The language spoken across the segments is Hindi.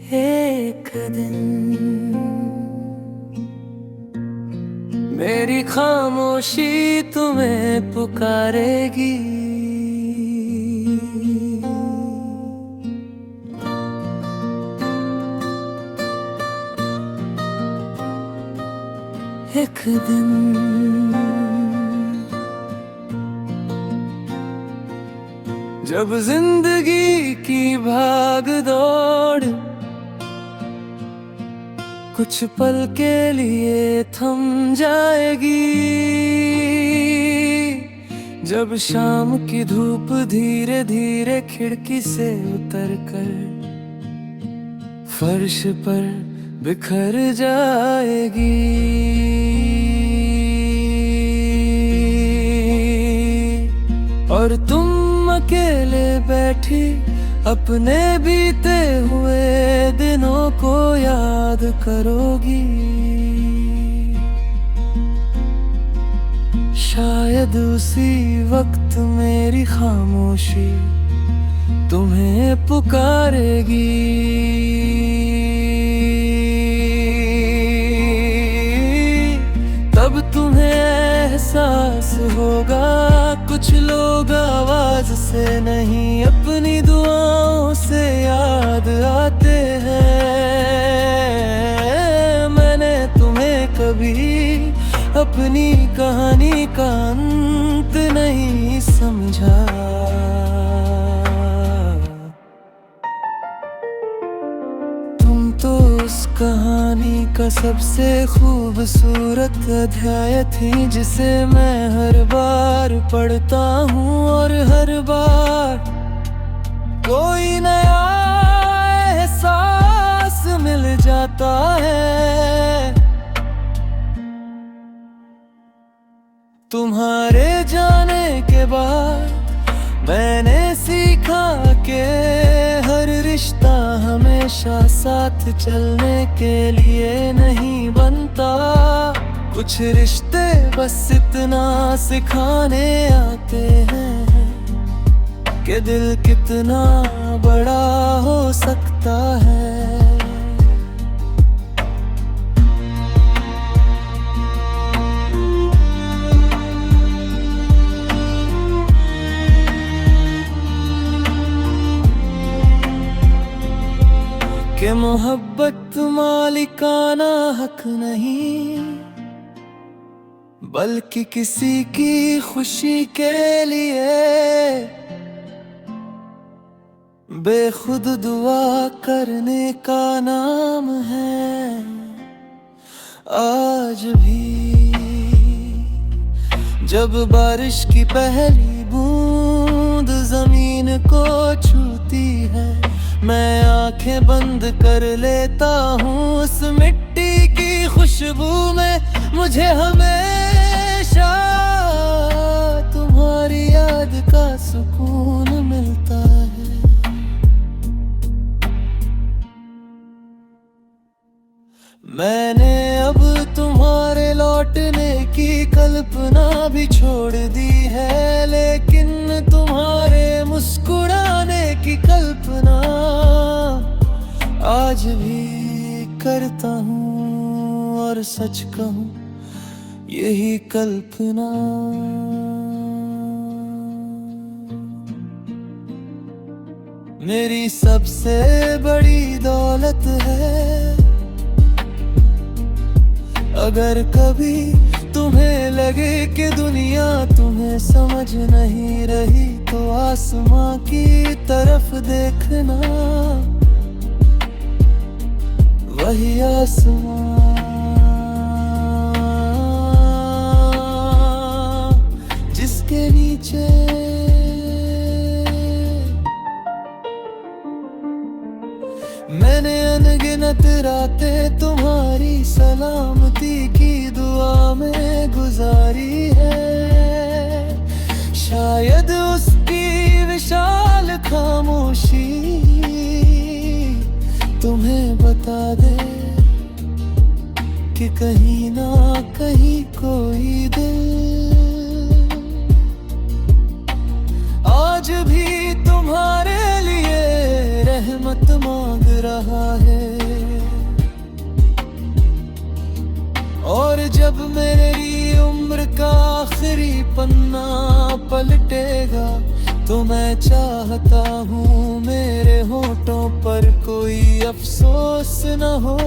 एक दिन मेरी खामोशी तुम्हें पुकारेगी। एक दिन जब जिंदगी की भाग दौड़ कुछ पल के लिए थम जाएगी, जब शाम की धूप धीरे धीरे खिड़की से उतरकर फर्श पर बिखर जाएगी। और तुम अकेले बैठी अपने बीते हुए दिनों को याद करोगी। शायद उसी वक्त मेरी खामोशी तुम्हें पुकारेगी। तब तुम्हें एहसास होगा कुछ लोग आवाज से नहीं अपनी दुआओं से याद आते हैं। मैंने तुम्हें कभी अपनी कहानी का अंत नहीं समझा। तुम तो उस कहानी का सबसे खूबसूरत अध्याय थी जिसे मैं हर बार पढ़ता हूँ और हर बार कोई नया एहसास मिल जाता है। तुम्हारे जाने के बाद मैंने सीखा कि हर रिश्ता हमेशा साथ चलने के लिए नहीं बनता। कुछ रिश्ते बस इतना सिखाने आते हैं कि दिल कितना बड़ा हो सकता है। कि मोहब्बत मालिकाना हक नहीं बल्कि किसी की खुशी के लिए बेखुद दुआ करने का नाम है। आज भी जब बारिश की पहली बूंद जमीन को छूती है, मैं आंखें बंद कर लेता हूँ उस मिट्टी की खुशबू में। मुझे हमेशा तुम्हारी याद का सुकून मिलता है। मैंने अब तुम्हारे लौटने की कल्पना भी छोड़ दी है, लेकिन तुम्हारे मुस्कुराने की कल्पना आज भी करता हूँ। और सच कहूँ यही कल्पना मेरी सबसे बड़ी दौलत है। अगर कभी तुम्हें लगे कि दुनिया तुम्हें समझ नहीं रही तो आसमां की तरफ देखना, वही आसमां जिसके नीचे मैंने अनगिनत रातें तुम्हारी सलामती की दुआ में गुजारी है। शायद उसकी विशाल खामोशी तुम्हें बता दे कि कहीं ना कहीं कोई दिल आज भी तुम्हारे लिए रहमत मांग रहा है। और जब मेरी उम्र का आखिरी पन्ना पलटेगा तो मैं चाहता हूँ मेरे होठों पर कोई अफसोस न हो।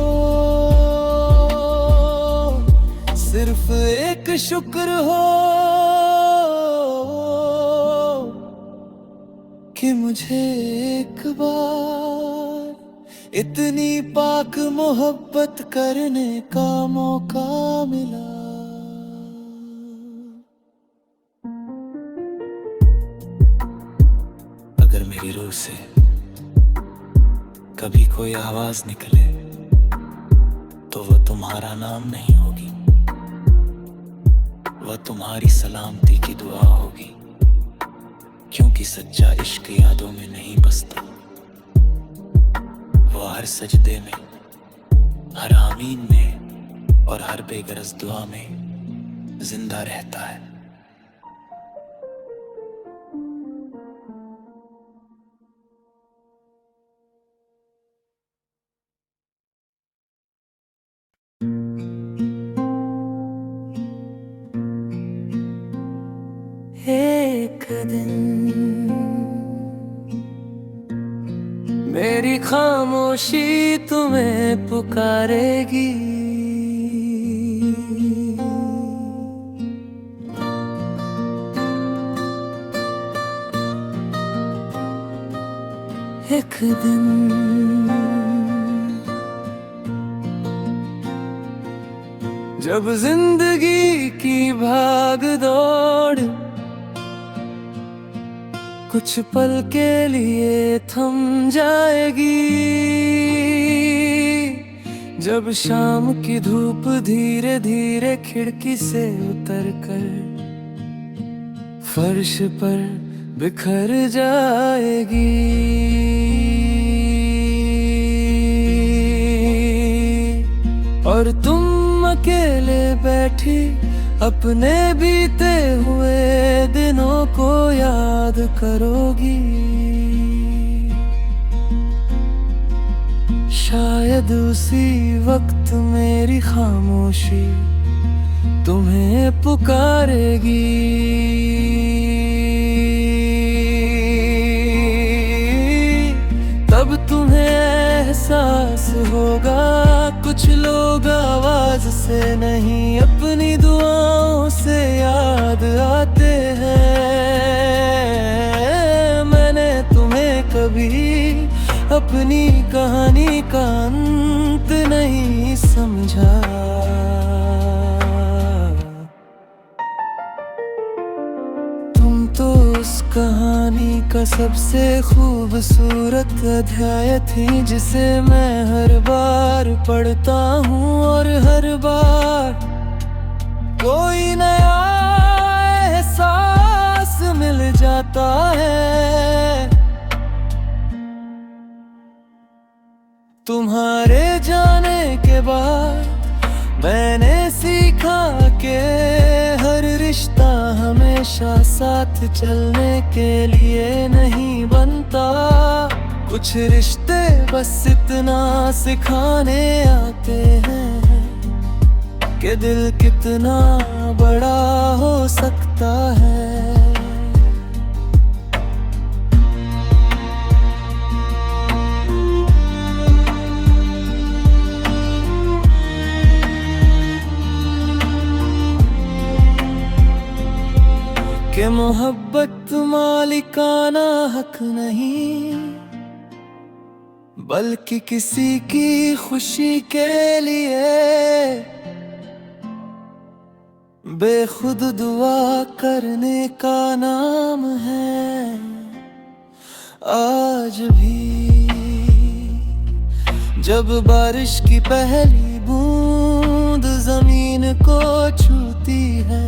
सिर्फ एक शुक्र हो कि मुझे एक बार इतनी पाक मोहब्बत करने का मौका मिला। अगर मेरी रूह से कभी कोई आवाज निकले तो वह तुम्हारा नाम नहीं होगी, वह तुम्हारी सलामती की दुआ होगी। क्योंकि सच्चा इश्क यादों में नहीं बसता, वो हर सजदे में, हर आमीन में और हर बेगरज दुआ में जिंदा रहता है। एक दिन मेरी खामोशी तुम्हें पुकारेगी। एक दिन जब जिंदगी की भाग दौड़ कुछ पल के लिए थम जाएगी, जब शाम की धूप धीरे धीरे खिड़की से उतरकर फर्श पर बिखर जाएगी। और तुम अकेले बैठी अपने बीते हुए दिनों को याद करोगी। शायद उसी वक्त मेरी खामोशी तुम्हें पुकारेगी। तब तुम्हें एहसास होगा कुछ लोग आवाज से नहीं अपनी दुआओं से याद आते हैं। मैंने तुम्हें कभी अपनी कहानी का अंत नहीं समझा। तुम तो उस कहानी का सबसे खूबसूरत अध्याय थी जिसे मैं हर बार पढ़ता हूँ और हर बार कोई नया एहसास मिल जाता है। तुम्हारे जाने के बाद मैंने सीखा कि हर रिश्ता हमेशा साथ चलने के लिए नहीं बनता। कुछ रिश्ते बस इतना सिखाने आते हैं कि दिल कितना बड़ा हो सकता है। कि मोहब्बत मालिकाना हक नहीं बल्कि किसी की खुशी के लिए बेखुद दुआ करने का नाम है। आज भी जब बारिश की पहली बूंद जमीन को छूती है,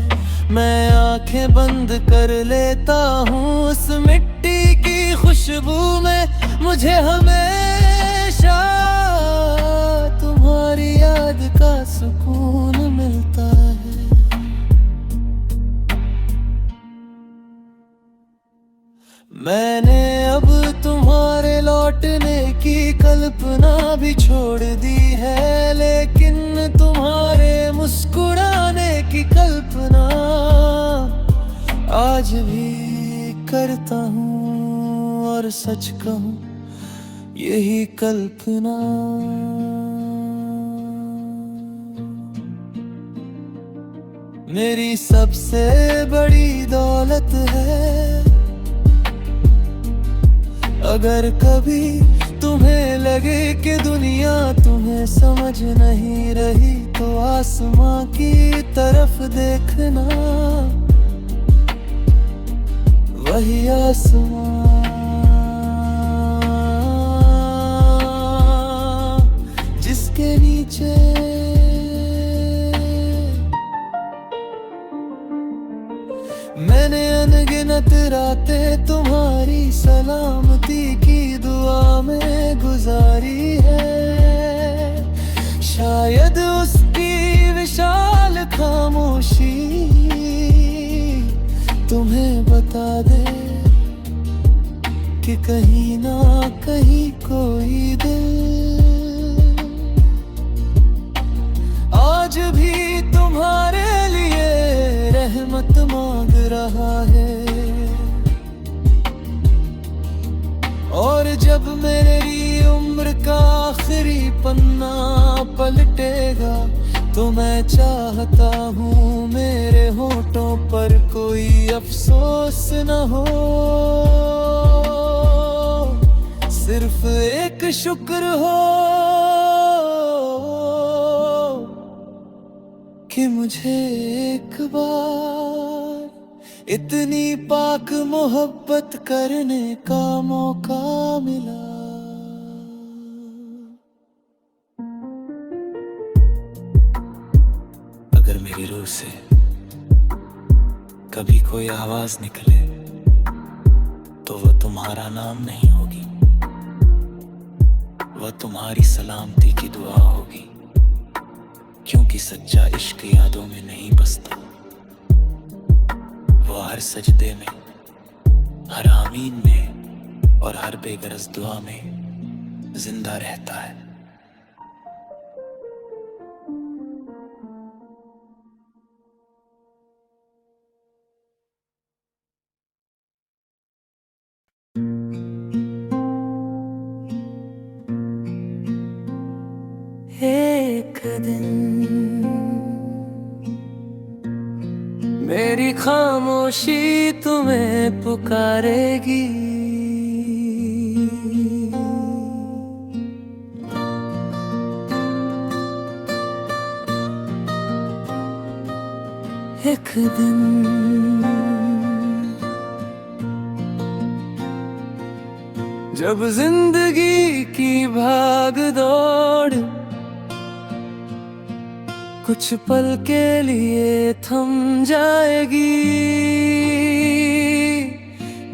मैं आंखें बंद कर लेता हूँ उस मिट्टी की खुशबू में। मुझे हमेशा तुम्हारी याद का सुकून मिलता है। मैंने अब तुम्हारे लौट लौटने की कल्पना भी छोड़ दी है, लेकिन तुम्हारे मुस्कुराने की कल्पना आज भी करता हूँ। और सच कहूँ यही कल्पना मेरी सबसे बड़ी दौलत है। अगर कभी तुम्हें लगे कि दुनिया तुम्हें समझ नहीं रही, तो आसमां की तरफ देखना, वही आसमां जिसके नीचे मैंने अनगिनत रातें तुम्हारी सलामती की दुआ में गुजारी है। शायद उसकी विशाल खामोशी तुम्हें बता दे कि कहीं ना कहीं कोई दिल आज भी तुम्हारे लिए रहमत मांग रहा है। और जब मेरी उम्र का आखिरी पन्ना पलटेगा, तो मैं चाहता हूँ मेरे होठों पर कोई अफसोस न हो, सिर्फ एक शुक्र हो कि मुझे एक बार इतनी पाक मोहब्बत करने का मौका मिला। अगर मेरी रूह से कभी कोई आवाज निकले, तो वह तुम्हारा नाम नहीं होगी, वह तुम्हारी सलामती की दुआ होगी। क्योंकि सच्चा इश्क यादों में नहीं बसता, वो हर सजदे में, हर आमीन में और हर बेगरज दुआ में जिंदा रहता है। एक दिन मेरी खामोशी तुम्हें पुकारेगी, एक दिन जब जिंदगी की भाग दौड़ कुछ पल के लिए थम जाएगी,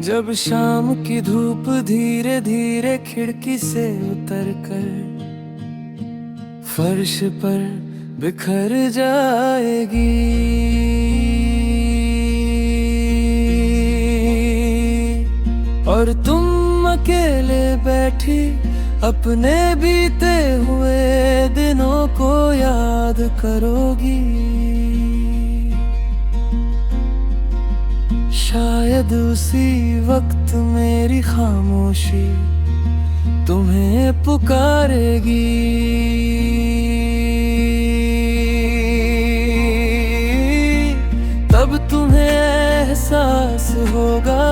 जब शाम की धूप धीरे धीरे खिड़की से उतरकर फर्श पर बिखर जाएगी, और तुम अकेले बैठी अपने बीते हुए दिनों को याद करोगी। शायद उसी वक्त मेरी खामोशी तुम्हें पुकारेगी, तब तुम्हें एहसास होगा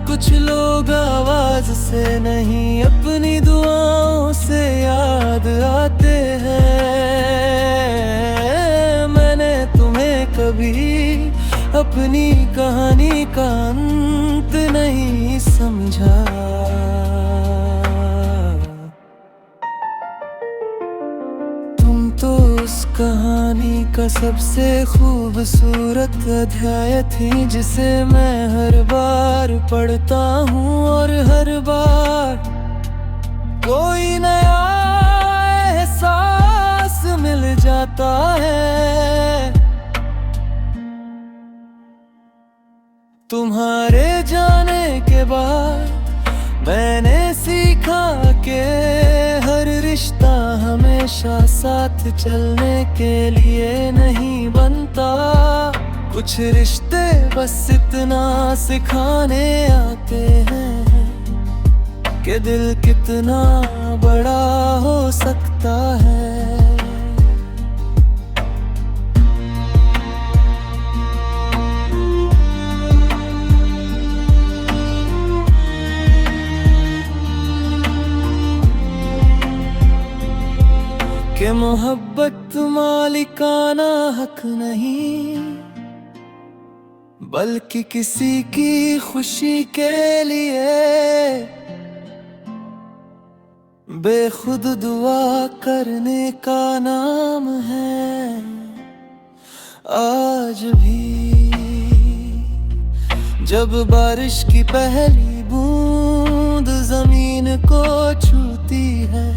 कुछ लोग आवाज से नहीं अपनी दुआओं से याद आते हैं। मैंने तुम्हें कभी अपनी कहानी का अंत नहीं समझा, तुम तो उस कहानी का सबसे खूबसूरत अध्याय थी, जिसे मैं हर बार पढ़ता हूँ और हर बार कोई नया एहसास मिल जाता है। तुम्हारे जाने के बाद मैंने सीखा साथ चलने के लिए नहीं बनता। कुछ रिश्ते बस इतना सिखाने आते हैं कि दिल कितना बड़ा हो सकता है। कि मोहब्बत मालिकाना हक नहीं, बल्कि किसी की खुशी के लिए बेखुद दुआ करने का नाम है। आज भी जब बारिश की पहली बूंद जमीन को छूती है,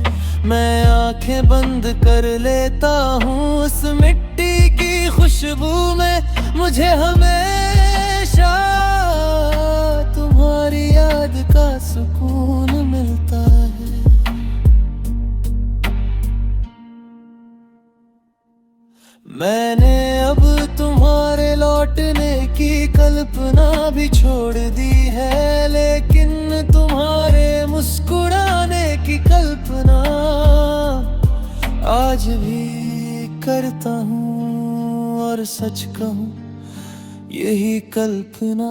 मैं आंखें बंद कर लेता हूँ उस मिट्टी की खुशबू में। मुझे हमेशा तुम्हारी याद का सुकून मिलता है। मैंने अब तुम्हारे लौटने की कल्पना भी छोड़ दी है, लेकिन तुम्हारे मुस्कुराने की कल्पना आज भी करता हूँ। और सच कहूँ यही कल्पना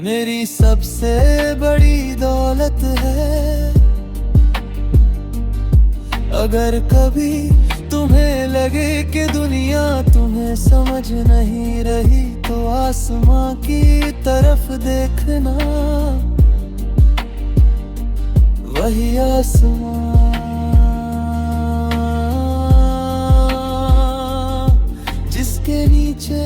मेरी सबसे बड़ी दौलत है। अगर कभी तुम्हें लगे कि दुनिया तुम्हें समझ नहीं रही, तो आसमां की तरफ देखना, वही आसमां जिसके नीचे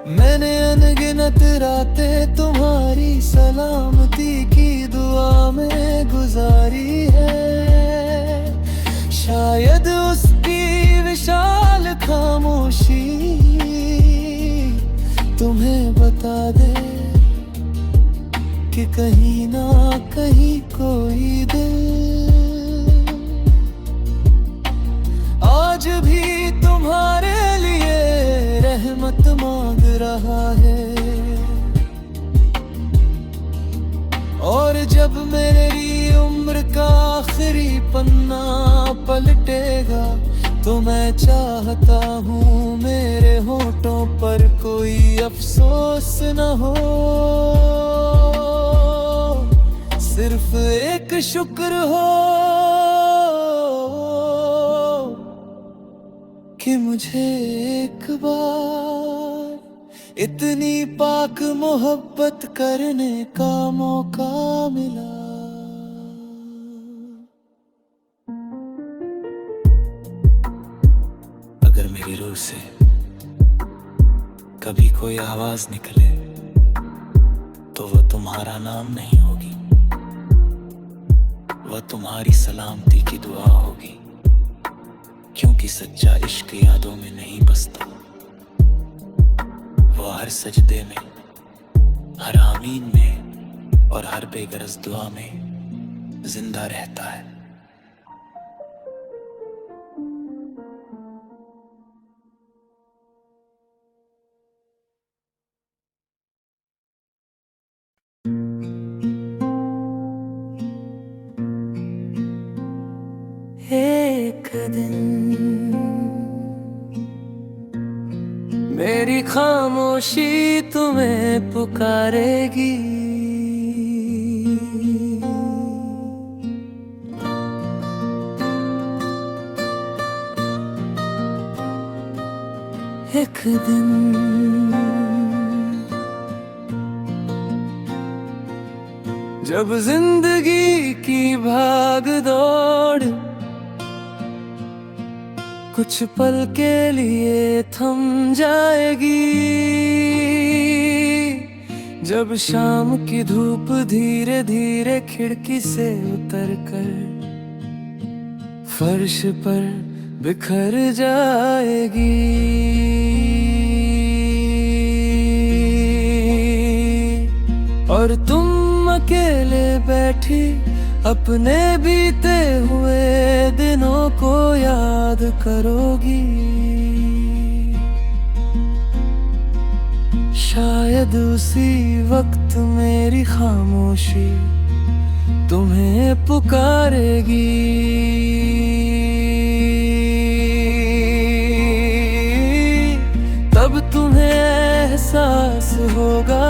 मैंने अनगिनत रातें तुम्हारी सलामती की दुआ में गुजारी है। शायद उसकी विशाल खामोशी तुम्हें बता दे कि कहीं ना कहीं कोई दिल आज भी तुम्हारे लिए रहमत मांग रहा है। और जब मेरी उम्र का आखिरी पन्ना पलटेगा, तो मैं चाहता हूँ मेरे होठों पर कोई अफसोस न हो, सिर्फ एक शुक्र हो कि मुझे एक बार इतनी पाक मोहब्बत करने का मौका मिला। अगर मेरी रूह से कभी कोई आवाज निकले, तो वह तुम्हारा नाम नहीं होगी, वह तुम्हारी सलामती की दुआ होगी। क्योंकि सच्चा इश्क यादों में नहीं बसता, वो हर सजदे में, हर आमीन में और हर बेगरज दुआ में जिंदा रहता है। एक दिन मेरी खामोशी तुम्हें पुकारेगी, एक दिन जब जिंदगी की भाग दौड़ कुछ पल के लिए थम जाएगी, जब शाम की धूप धीरे धीरे खिड़की से उतर कर फर्श पर बिखर जाएगी। अकेले बैठी अपने बीते हुए दिनों को याद करोगी। शायद उसी वक्त मेरी खामोशी तुम्हें पुकारेगी। तब तुम्हें एहसास होगा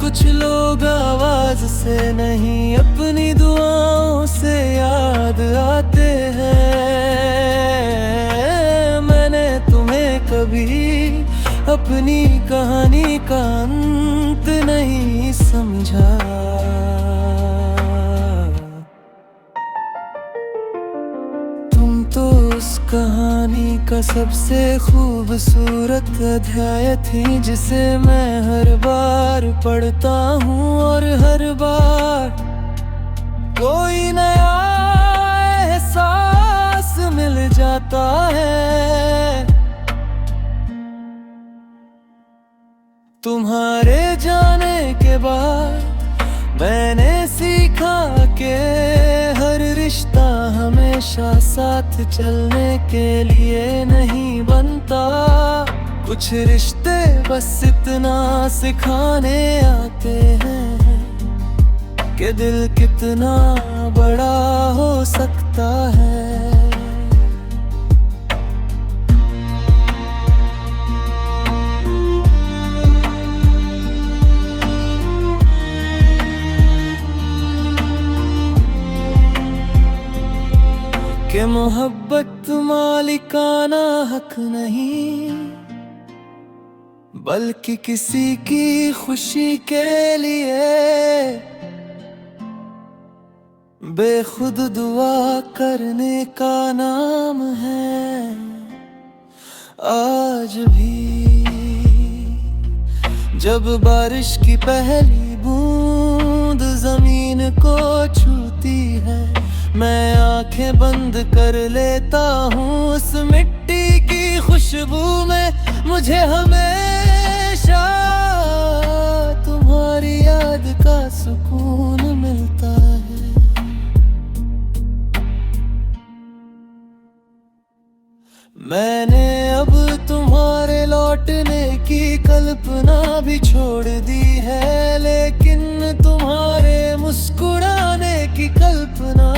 कुछ लोग आवाज से नहीं अपनी दुआओं से याद आते हैं। मैंने तुम्हें कभी अपनी कहानी का अंत नहीं समझा। तुम तो उस कहानी का सबसे खूबसूरत अध्याय थी जिसे मैं हर बार पढ़ता हूँ और हर बार कोई नया एहसास मिल जाता है। तुम्हारे जाने के बाद मैंने सीखा कि हर रिश्ता हमेशा साथ चलने के लिए नहीं बनता। कुछ रिश्ते बस इतना सिखाने आते हैं कि दिल कितना बड़ा हो सकता है। कि मोहब्बत मालिकाना हक नहीं बल्कि किसी की खुशी के लिए बेखुद दुआ करने का नाम है। आज भी जब बारिश की पहली बूंद जमीन को छूती है मैं आंखें बंद कर लेता हूँ उस मिट्टी की खुशबू में। मुझे हमेशा तुम्हारी याद का सुकून मिलता है। मैंने अब तुम्हारे लौटने की कल्पना भी छोड़ दी है, लेकिन तुम्हारे मुस्कुराने की कल्पना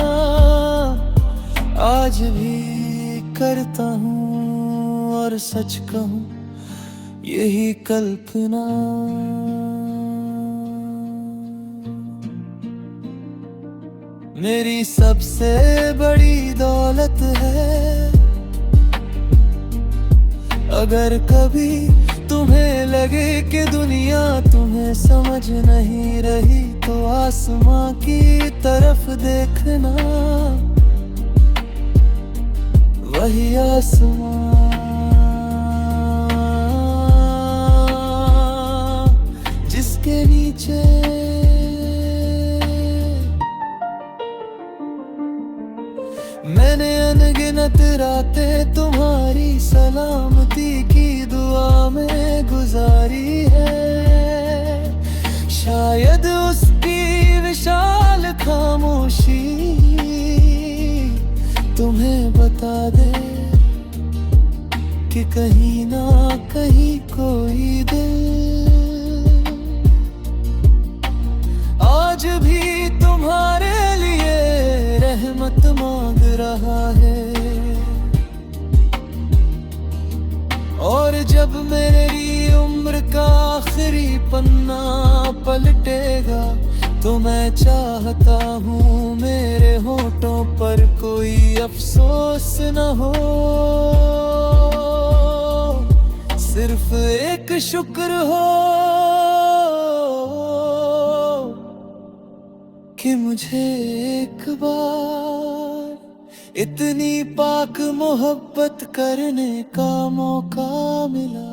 आज भी करता हूँ। और सच कहूँ यही कल्पना मेरी सबसे बड़ी दौलत है। अगर कभी तुम्हें लगे कि दुनिया तुम्हें समझ नहीं रही तो आसमां की तरफ देखना, वही आसमां जिसके नीचे मैंने अनगिनत रातें तुम्हारी सलामती की दुआ में गुजारी है। शायद उसकी विशाल खामोशी तुम्हें बता दे कि कहीं ना कहीं कोई दिल आज भी तुम्हारे लिए रहमत मांग रहा है। और जब मेरी उम्र का आखिरी पन्ना पलटेगा तो मैं चाहता हूँ मेरे होठों पर कोई अफसोस न हो, सिर्फ एक शुक्र हो कि मुझे एक बार इतनी पाक मोहब्बत करने का मौका मिला।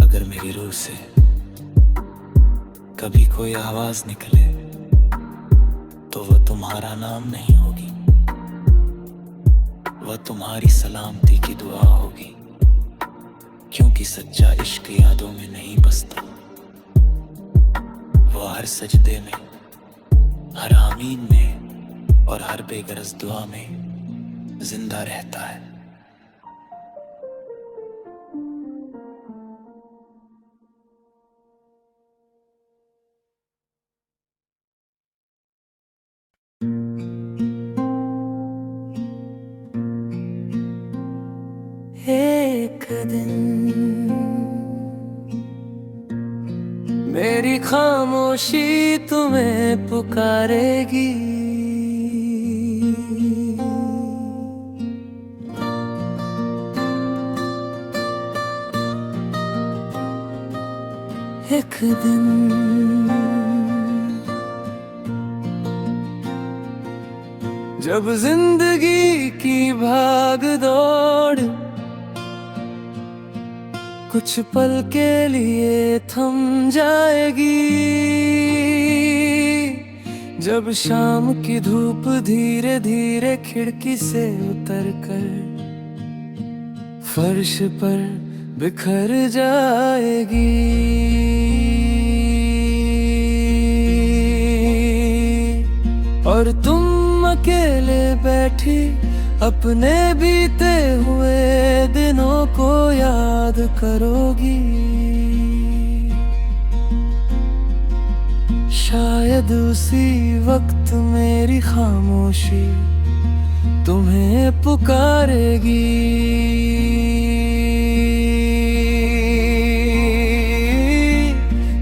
अगर मेरी रूह से कभी कोई आवाज निकले तो वह तुम्हारा नाम नहीं होगी, वह तुम्हारी सलामती की दुआ होगी क्योंकि सच्चा इश्क यादों में नहीं बसता, वो हर सजदे में, हर आमीन में और हर बेगरज दुआ में जिंदा रहता है। एक दिन मेरी खामोशी तुम्हें पुकारेगी, एक दिन जब जिंदगी की भाग दौड़ कुछ पल के लिए थम जाएगी, जब शाम की धूप धीरे धीरे खिड़की से उतर कर फर्श पर बिखर जाएगी, और तुम अकेले बैठी अपने बीते हुए दिनों को याद करोगी। शायद उसी वक्त मेरी खामोशी तुम्हें पुकारेगी,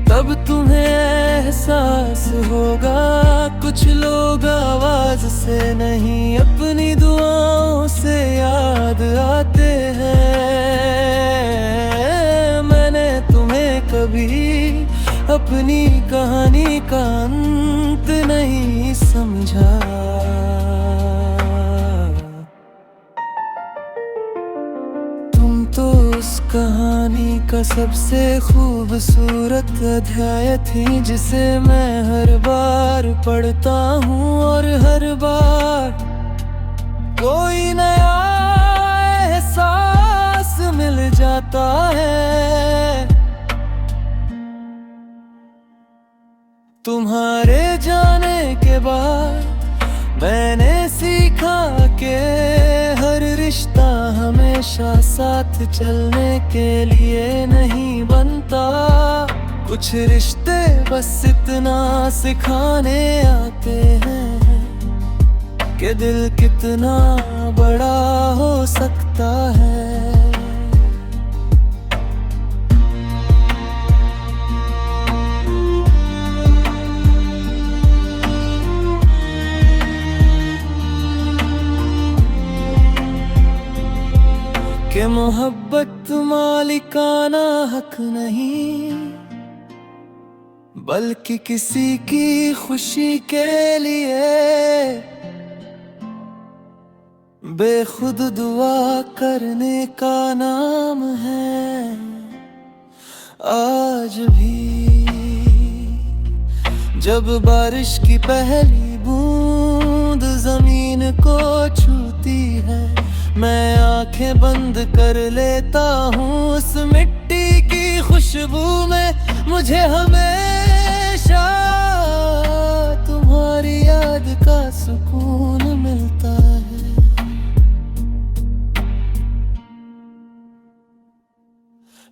तब तुम्हें एहसास होगा कुछ लोग आवाज से नहीं अपनी दुआओं से याद आते हैं। मैंने तुम्हें कभी अपनी कहानी का अंत नहीं समझा, तुम तो उस कहानी का सबसे खूबसूरत अध्याय थी, जिसे मैं हर बार पढ़ता हूँ और हर बार कोई नया एहसास मिल जाता है। तुम्हारे जाने के बाद मैंने सीखा कि हर रिश्ता हमेशा साथ चलने के लिए नहीं बनता, कुछ रिश्ते बस इतना सिखाने आते हैं कि दिल कितना बड़ा हो सकता है। कि मोहब्बत मालिकाना हक नहीं, बल्कि किसी की खुशी के लिए बेखुद दुआ करने का नाम है। आज भी जब बारिश की पहली बूंद जमीन को छूती है, मैं आंखें बंद कर लेता हूँ उस मिट्टी की खुशबू में, मुझे हमेशा तुम्हारी याद का सुकून मिलता है।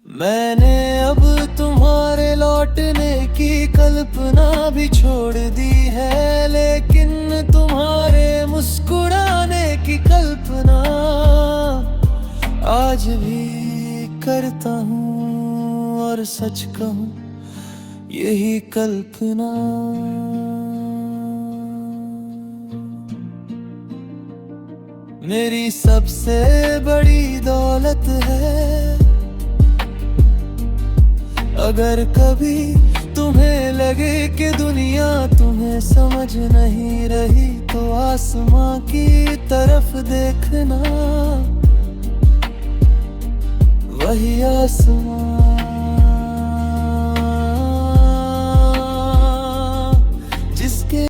मैंने अब तुम्हारे लौटने की कल्पना भी छोड़ दी है, लेकिन तुम्हारे मुस्कुराने की कल्पना आज भी करता हूँ, और सच कहूँ यही कल्पना मेरी सबसे बड़ी दौलत है। अगर कभी तुम्हें लगे कि दुनिया तुम्हें समझ नहीं रही, तो आसमां की तरफ देखना, वही आसमां